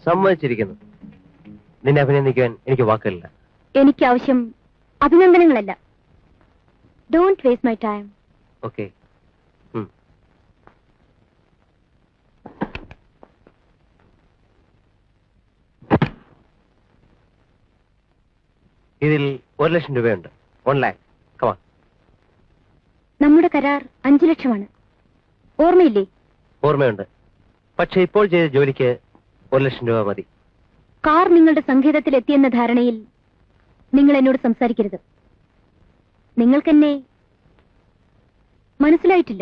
സമ്മതിച്ചിരിക്കുന്നു. നിന്നെ അഭിനന്ദിക്കാൻ എനിക്ക് വാക്കുകളില്ല. എനിക്ക് ആവശ്യം അഭിനന്ദനങ്ങളല്ല. Don't waste my time. Okay. ഇതിൽ 1,00,000 രൂപയുണ്ട്. 1 lakh. കമാ. നമ്മുടെ കരാർ 5 ലക്ഷമാണ്. ഓർമ്മയില്ലേ? ഓർമ്മയുണ്ട്. പക്ഷെ ഇപ്പോൾ ചെയ്ത ജോലിക്ക് 1,00,000 രൂപ മതി. കാർ നിങ്ങളുടെ സങ്കേതത്തിൽ എത്തിയെന്ന ധാരണയിൽ നിങ്ങൾ എന്നോട് സംസാരിക്കരുത്. നിങ്ങൾക്കെന്നെ മനസ്സിലായിട്ടില്ല.